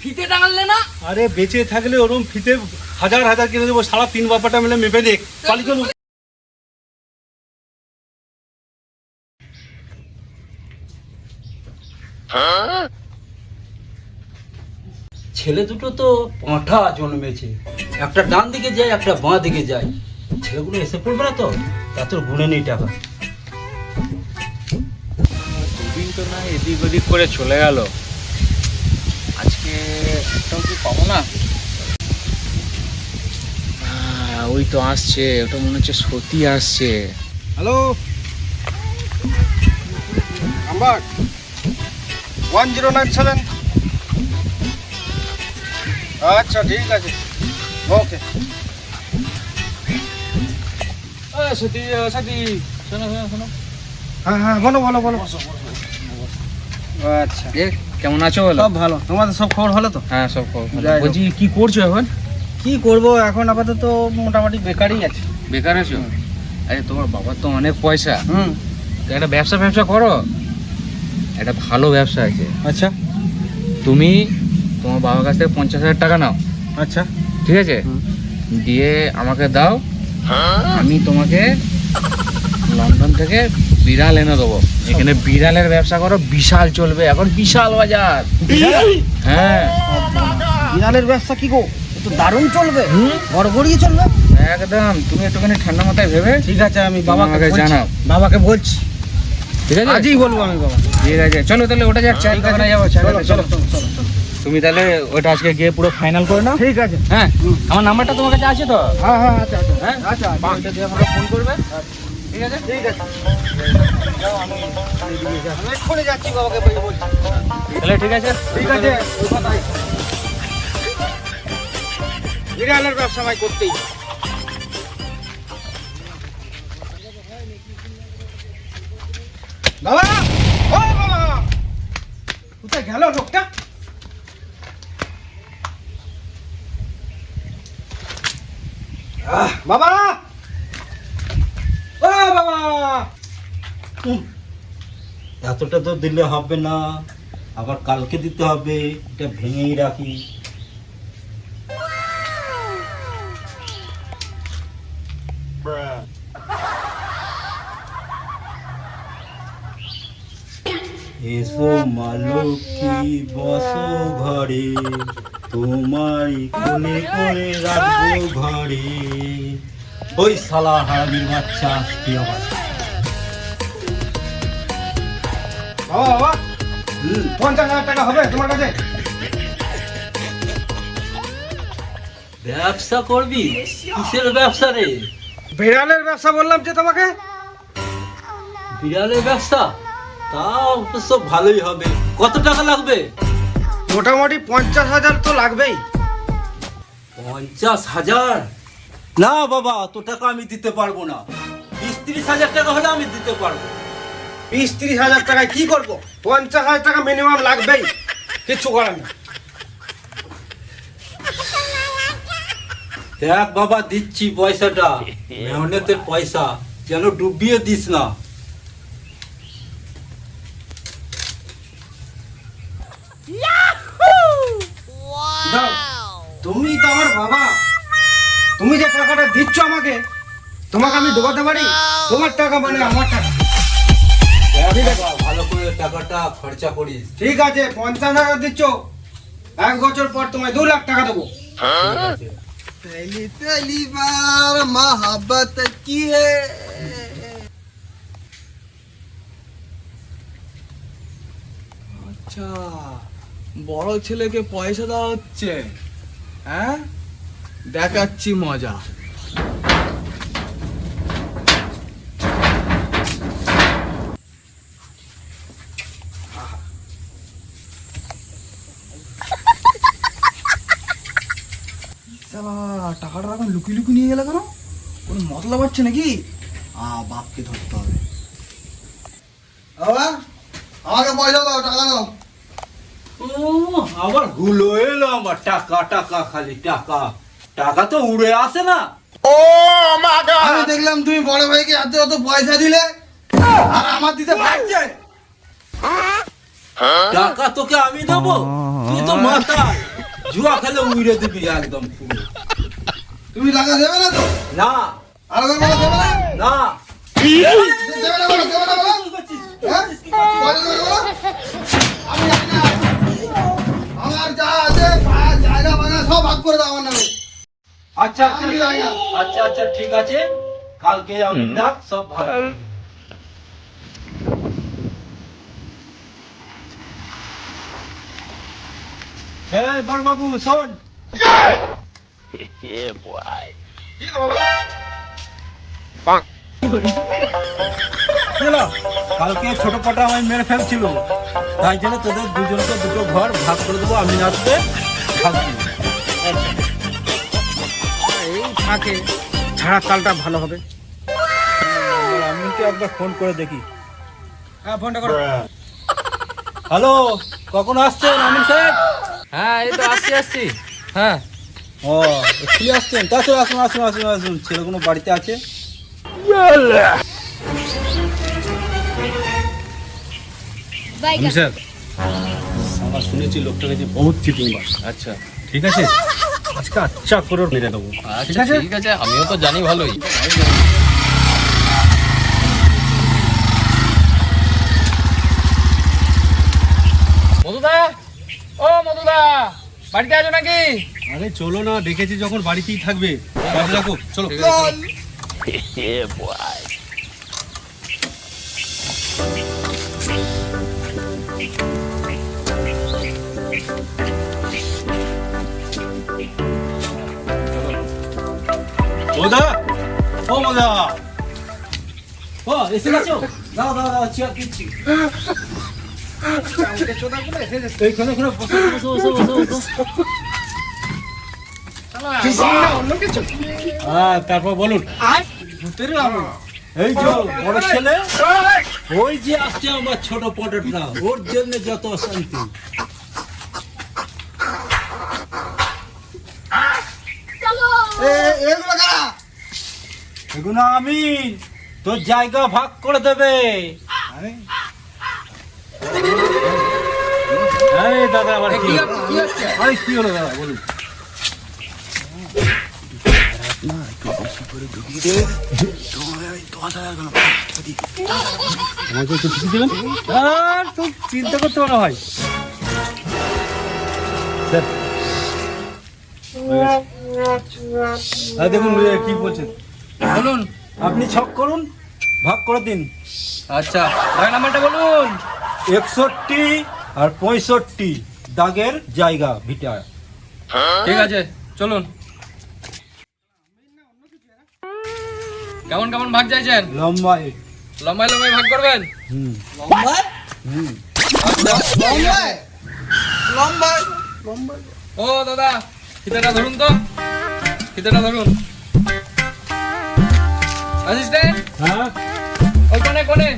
ফিতে টাঙালে না? আরে বেঁচে থাকলে ওরকম ফিতে হাজার হাজার কিনে দেবো, সারা 3 বাপাটা মিলে মেপে দেখ। পালি চলো। ছেলে দুটো তো পাঁঠা জন্মেছে, একটা ডান দিকে যায় একটা বাঁ দিকে যায়। ছেলেগুলো এসে পড়বে না তো, এত গুণে নেই টাকা। দুদিন তো না এদিক ওদিক করে চলে গেল, আজকে একটাও কি পাবো না? ওই তো আসছে, ওটা মনে হচ্ছে সতী আসছে। Hello number 1097। আচ্ছা ঠিক আছে, ওকে। সতী সতী, শোনো শোনো শোনো। হ্যাঁ হ্যাঁ বলো বলো বলো। আচ্ছা কেমন আছো? বলো। সব ভালো, তোমাদের সব খবর ভালো তো? হ্যাঁ সব খবর ভালো। যাই হোক। বলছি কি করছো এখন? কি করব এখন, আপাতত মোটামুটি বেকারই আছি। বেকার আছো? আরে তোমার বাবার তো অনেক পয়সা, হুম। তো একটা ব্যবসা করো, একটা ভালো ব্যবসা আছে। আচ্ছা তুমি তোমার বাবার কাছ থেকে 50,000 টাকা নাও, আচ্ছা ঠিক আছে? দিয়ে আমাকে দাও, আমি তোমাকে লন্ডন থেকে বিড়াল এনে দেবো। এখানে বিড়ালের ব্যবসা করো, বিশাল চলবে এখন, বিশাল বাজার। হ্যাঁ বিড়ালের ব্যবসা কি গো, তো দারুণ চলবে, হুম। বড় গড়িয়ে চলবে একদম। তুমি একটুখানি ঠান্ডা মাথায় ভেবে, ঠিক আছে আমি বাবাকে বাবাকে জানাও। বাবাকে বলছি, ঠিক আছে? আজই বলবো আমি বাবা। ঠিক আছে, চলো তাহলে ওটা যাক, চায়ের দোকানে যাবো। চলো চলো চলো চলো চলো। তুমি তাহলে ওটা আজকে গিয়ে পুরো ফাইনাল করে নাও। ঠিক আছে। হ্যাঁ, আমার নাম্বারটা তোমার কাছে আছে তো? হ্যাঁ হ্যাঁ আচ্ছা আচ্ছা হ্যাঁ আচ্ছা আচ্ছা। ওইটা দিয়ে আমাকে ফোন করবে, ঠিক আছে? ঠিক আছে, আমি এক্ষুনি যাচ্ছি, বাবাকে বলছি। তাহলে ঠিক আছে, ঠিক আছে, ওই কথাই। বিড়ালের ব্যবসা আমায় করতেই। বাবা, ও বাবা, কোথায় গেল লোকটা? বাবা, ও বাবা। এতটা তো দিলে হবে না, আবার কালকে দিতে হবে, এটা ভেঙেই রাখি। এসো মালকী বসো ঘরে, তোমায় কোলে করে রাখবো ঘরে। ওই শালা হারামির বাচ্চা আসছে আবার। বাবা বাবা, 50,000 টাকা হবে তোমার কাছে? ব্যবসা করবি? কিসের ব্যবসা রে? বিড়ালের ব্যবসা বললাম যে তোমাকে। বিড়ালের ব্যবসা? তা অবশ্য ভালোই হবে। কত টাকা লাগবে? মোটামুটি 50,000 তো লাগবেই। 50,000? না বাবা, অত টাকা আমি দিতে পারবো না। 20-30 হাজার টাকা হলে আমি দিতে পারবো। 20-30 হাজার টাকায় কি করবো? 50,000 টাকা মিনিমাম লাগবেই, কিচ্ছু করার না। দেখ বাবা, দিচ্ছি পয়সাটা, মেহনতের পয়সা, যেন ডুবিয়ে দিস না। দাও, তুমি তো আমার বাবা, তুমি যে টাকাটা দিচ্ছ আমাকে, তোমাকে আমি ডোবাতে পারি? তোমার টাকা মানে আমার টাকা। দেখ বাবা, ভালো করে টাকাটা খরচা করিস। ঠিক আছে, 50,000 দিচ্ছ, 1 বছর পর তোমায় 2 লাখ টাকা দেবো। ঠিক আছে। पहली पहली बार मोहब्बत की है। আচ্ছা, বড় ছেলেকে পয়সা দেওয়া হচ্ছে, হ্যাঁ? দেখাচ্ছি মজা। টাকাটা এখন লুকিয়ে লুকিয়ে নিয়ে গেলে কেন? কোনো মতলব হচ্ছে নাকি? বাপকে ধরতে হবে। বাবা, আমাকে পয়সা দাও, টাকা দাও। ও আবার হুলো এলো আমার, টাকা টাকা, খালি টাকা। টাকা তো উড়ে আসে না। আমি দেখলাম তুমি বড় ভাইকে এত এত পয়সা দিলে, আর আমার দিতে পারছে? টাকা তোকে আমি দেবো? তুই তো মাতাল, জুয়া খেলে উড়ে দিবি একদম পুরো। তুমি টাকা দেবে না তো? না আর দেবে না? দেবে না? না, দেবে না বলো, দেবে না বলো? হ্যাঁ? কয়টা দেবে বলো? আমি জানি না। আমার যা আছে জায়গা বানা সব ভাগ করে দাও আমার নামে। আচ্ছা আমি জানি না। আচ্ছা আচ্ছা ঠিক আছে, কালকে আমি ডাক সব ভালো। এই বড় বাবু শোন, চলো, কালকে ছোট পটা আমি মেরে ফেলছিল, তাই জন্য তোদের দুজনকে দুটো ঘর ভাগ করে দেবো, আমি আসবে থাকবি। এই থাকে ছাড়া তালটা ভালো হবে। আমি তো একবার ফোন করে দেখি। হ্যাঁ ফোনটা করো। হ্যালো, কখন আসছেন আমিন সাহেব? হ্যাঁ এই তো আসছি। হ্যাঁ ও এক্ষুনি আসছেন? তাছাড়া আসুন আসুন আসুন আসুন, ছেলেগুলো বাড়িতে আছে। স্যার আমরা শুনেছি লোকটা কাছে বহুত চিটিং বাস। আচ্ছা ঠিক আছে, আজকে আচ্ছা করে মেরে দেবো। আচ্ছা ঠিক আছে, আমিও তো জানি ভালোই। মধুদা, ও মধুদা, বাড়িতে আছো নাকি? আরে চলো না, দেখেছি যখন বাড়িতেই থাকবে, বাড়ি রাখো, চলো। ঠিক আছে, মোদা, ও মোদা, ও এসে গেছো? দাও দাও দাও, চেয়ার দিচ্ছি। এইখানে এখানে বসো বসো বসো বসো বসো। হ্যাঁ তারপর বলুন। এই যে বড় ছেলে, ওই যে আসছে আমার ছোট পটেটরা, ওর জন্য যত অশান্তি। এগুলো কারা? এগুলো আমি, তোর জায়গা ভাগ করে দেবে। এই দাদা আবার কি আরে কি হলো দাদা বলুন। আমাকে একটু কিছু দেবেন? আর তো চিন্তা করতে পারো ভাই। স্যার দেখুন কি বলছেন, বলুন। আপনি ছক করুন, ভাগ করে দিন। আচ্ছা দাগ নাম্বারটা বলুন। 61 আর 65 দাগের জায়গা ভিটা। ঠিক আছে চলুন। কেমন কেমন ভাগ চাইছেন? লম্বায়। লম্বাই লম্বাই ভাগ করবেন? হুম হুম। লম্বায়? লম্বায়? ও দাদা, ফিতেটা ধরুন তো, ফিতেটা ধরুন। অ্যাসিস্ট্যান্ট, হ্যাঁ ওই কোণে কোণে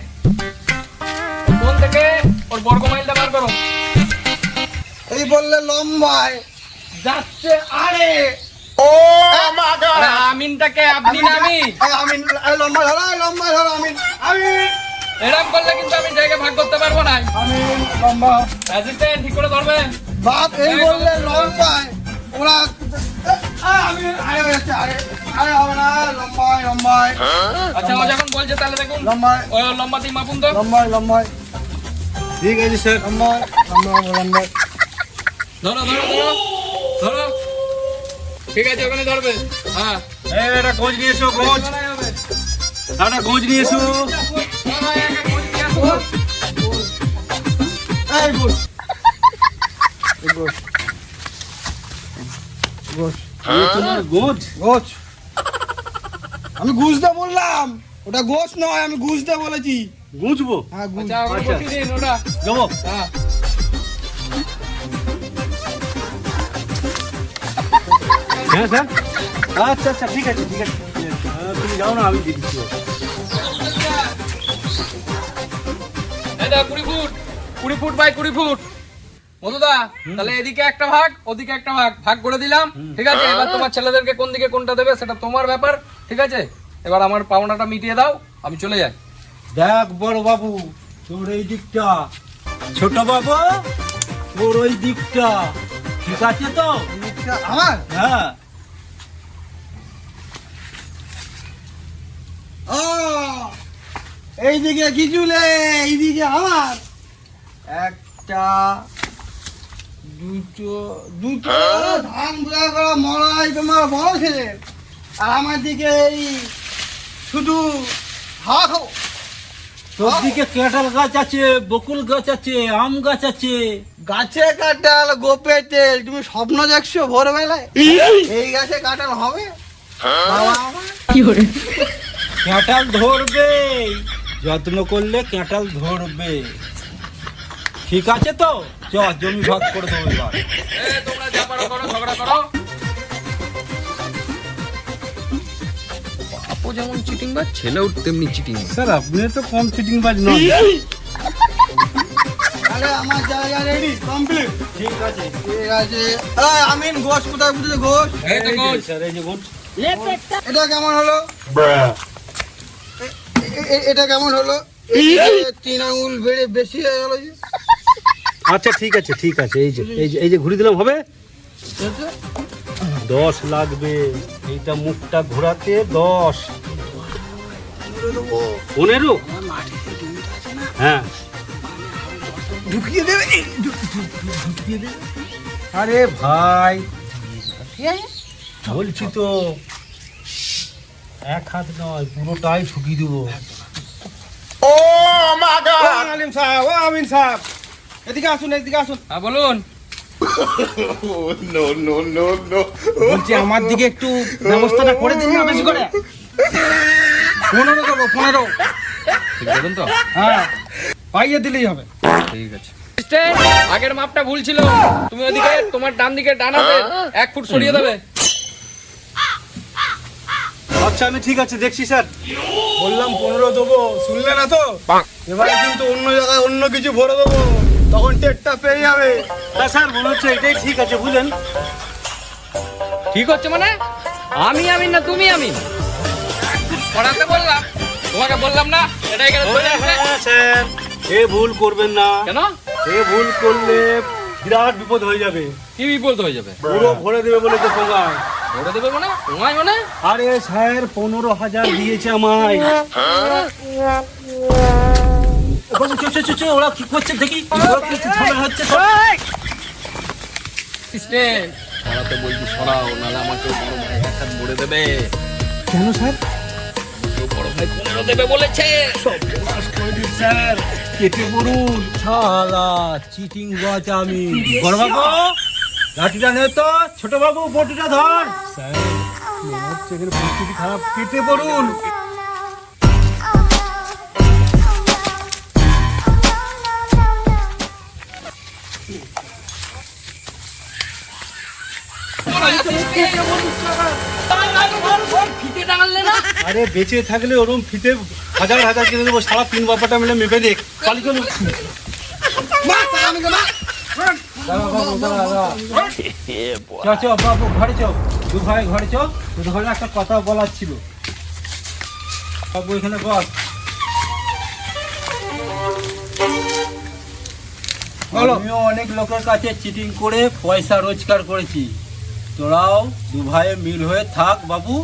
কোণ থেকে ওর বর্গ মাইলটা বার করো। এই বললে লম্বায় যাচ্ছে আরে আরে আমিনটাকে আপনি না আমি। লম্বা ধরো, লম্বা ধরো। আমি এরকম করলে কিন্তু আমি জায়গা ভাগ করতে পারবো না। লম্বা অ্যাসিস্ট্যান্ট ঠিক করে ধরবে। বাপ, এই বললে লম্বায় ওরা আমি আরে আরে হবে না। লম্বায় লম্বায় আচ্ছা ও যখন বলছে তাহলে দেখুন লম্বায় ওই লম্বাতেই মাপুন তো। লম্বায় লম্বায় ঠিক আছে স্যার। লম্বায় লম্বায় ধরো ধরো ধরো ধরো, ঠিক আছে ওখানে ধরবে। হ্যাঁ একটা গোজ নিয়ে এসো, গোজ, একটা গোজ নিয়ে এসো। এই বল গোজ গোছ। আমি গুছতে বললাম, ওটা গোছ নয়, আমি গুছতে বলেছি। গুজবো? হ্যাঁ গুছ। আচ্ছা ওখানে বসিয়ে দিন ওটা। যাবো। হ্যাঁ হ্যাঁ স্যার, আচ্ছা আচ্ছা ঠিক আছে ঠিক আছে ঠিক আছে। তুমি যাও না, আমি দিয়ে দিচ্ছি। এটা 20 ফুট বাই 20 ফুট। মধুদা, তাহলে এদিকে একটা ভাগ ওদিকে একটা ভাগ ভাগ করে দিলাম। ঠিক আছে, এবার তোমার ছেলেদেরকে কোন দিকে কোনটা দেবে সেটা তোমার ব্যাপার। ঠিক আছে, এবার আমার পাওনাটা মিটিয়ে দাও, আমি চলে যাই। দেখ বড় বাবু, তোর এই দিকটা, ছোট বাবু তোর ওই দিকটা, ঠিক আছে তো? আমার হ্যাঁ। ও এইদিকে কিছুলে, এইদিকে আমার একটা দুটো দুটো ধান বুড়া করা মরাই তোমার বড় ছেলে, আর আমার দিকে এই শুধু হাওয়া খাবো। তোর দিকে কাঁঠাল গাছ আছে, বকুল গাছ আছে, আম গাছ আছে। গাছে কাঁঠাল গোপে তেল, তুমি স্বপ্ন দেখছো ভোরবেলায় এই গাছে কাঁঠাল হবে? বাবা আমার। কাঁঠাল ধরবে, যত্ন করলে কাঁঠাল ধরবে, ঠিক আছে তো? চ জমি ভাগ করে দেবো এবার। তোমরা যা পারো করো, ঝগড়া করো। বাপও যেমন চিটিং বাজ, ছেলেও তেমনি চিটিং বাজ। স্যার আপনি তো কম চিটিং বাজ নন। তাহলে আমার জায়গা রেডি কমপ্লিট। ঠিক আছে। ঠিক আছে। এই আমিন, গোশ কোথায় বুঝেছে? গোশ এই তো কোচ। স্যার এই যে গোট। এটা কেমন হলো? এটা কেমন হলো? তিন আঙুল বেড়ে বেশি হয়ে গেল যে। আচ্ছা ঠিক আছে ঠিক আছে, এই যে ঘুরে দিলাম, হবে? 10 লাগবে, এইটা মুখটা ঘোরাতে 10। 15? হ্যাঁ ঢুকিয়ে দেবে। আরে ভাই বলছি তো, এক হাত নয় পুরোটাই ঢুকিয়ে দেবো। আলিম সাহেব, ও আমিন সাহেব, এদিকে আসুন, এদিকে আসুন। হ্যাঁ বলুন। বলছি আমার দিকে একটু ব্যবস্থাটা করে দিন না, বেশি করে। 15 দেবো, 15। ঠিক বলুন তো? হ্যাঁ, পাইয়ে দিলেই হবে। ঠিক আছে। আগের মাপটা ভুল ছিল, তুমি ওদিকে তোমার ডান দিকে ডান হাতে 1 ফুট সরিয়ে দেবে। আচ্ছা আমি ঠিক আছে দেখছি স্যার। বললাম 15 দেবো, শুনলে না তো? এবারে কিন্তু অন্য জায়গায় অন্য কিছু ভরে দেবো, তখন টেটটা পেয়ে যাবে। হ্যাঁ স্যার মনে হচ্ছে এটাই ঠিক আছে, বুঝলেন? ঠিক হচ্ছে মানে? আমি না তুমি পড়াতে বললাম, তোমাকে বললাম না এটা এখানে চলে আসবে। হ্যাঁ স্যার, এ ভুল করবেন না। কেন? এ ভুল করলে বিরাট বিপদ হয়ে যাবে। কি বিপদ হয়ে যাবে? পুরো ভরে দেবে বলে তো পোঙায়। ভরে দেবে মানে? তোমায় মানে? আরে স্যার 15,000 দিয়েছে আমায়। বাবু চো ওরা কি করছে দেখি, ওরা কি ঝামেলা হচ্ছে তো। সিস্টেম সরাতে বলছি, সরাও, নাহলে আমাকে বড় ভাই এক হাত ভরে দেবে। কেন স্যার? কেউ বড় ভাই 15 দেবে বলেছে। স্যার কেটে পড়ুন, শালা চিটিং বাজ আমি। বড় বাবু লাঠিটা নে তো, ছোট বাবু বটিটা ধর। স্যার মনে হচ্ছে এখানে পরিস্থিতি খারাপ, কেটে পড়ুন। ফিতে টাঙালে না? আরে বেঁচে থাকলে ওরকম ফিতে হাজার হাজার কিনে দেবো, সারা 3 বাপাটা মিলে মেপে দেখ। পালি চলুন। চ বাবু ঘরে চ, দু ভাই ঘরে চ, তোদের ঘরে একটা কথা বলার ছিল। বাবু এখানে বস। আমিও অনেক লোকের কাছে চিটিং করে পয়সা রোজগার করেছি, তোরাও দু ভাইয়ে মিল হয়ে থাক বাবু।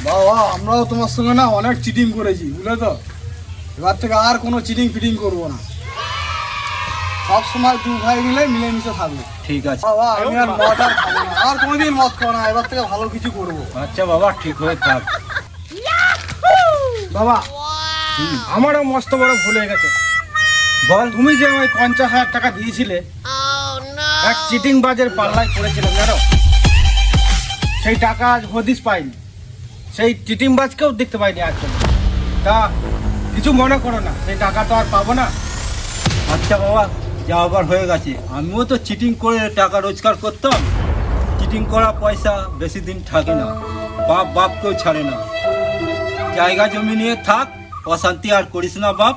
বাবা, আমরাও তোমার সঙ্গে না অনেক চিটিং করেছি, বুঝলে তো? এবার থেকে আর কোনো চিটিং ফিটিং করবো না, সব সময় দু ভাই মিলে মিলেমিশে থাকবো। ঠিক আছে বাবা, আমি আর মদ আর খাবো না, আর কোনোদিন মদ খাবো না, এবার থেকে ভালো কিছু করবো। আচ্ছা বাবা ঠিক হয়ে থাক। বাবা, আমারও মস্ত বড় ভুল হয়ে গেছে। বল। তুমি যে ওই 50,000 টাকা দিয়েছিলে, এক চিটিং বাজের পাল্লায় পড়েছিলাম জানো, সেই টাকা আজ হদিস পাইনি, সেই চিটিং বাজকেও দেখতে পাইনি আজ পর্যন্ত। তা কিছু মনে করো না, সেই টাকা তো আর পাবো না। আচ্ছা বাবা যা আবার হয়ে গেছে, আমিও তো চিটিং করে টাকা রোজগার করতাম। চিটিং করা পয়সা বেশি দিন থাকে না, বাপকেও ছাড়ে না। জায়গা জমি নিয়ে থাক, অশান্তি আর করিস না বাপ।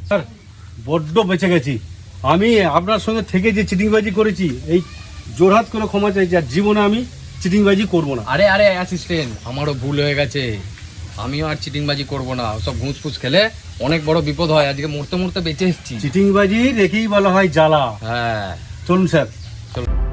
স্যার বড্ড বেঁচে গেছি আমি, আপনার সঙ্গে থেকে যে চিটিংবাজি করেছি এই জোরহাত করে ক্ষমা চাইছি, আর জীবনে আমি চিটিংবাজি করবো না। আরে অ্যাসিস্ট্যান্ট, আমারও ভুল হয়ে গেছে। আমিও আর চিটিংবাজি করব না, সব ঘুষ ফুস খেলে অনেক বড় বিপদ হয়। আজকে মরতে মরতে বেঁচে এসেছি। চিটিংবাজি রেখেই বলা হয় জ্বালা। হ্যাঁ চলুন স্যার। চলো।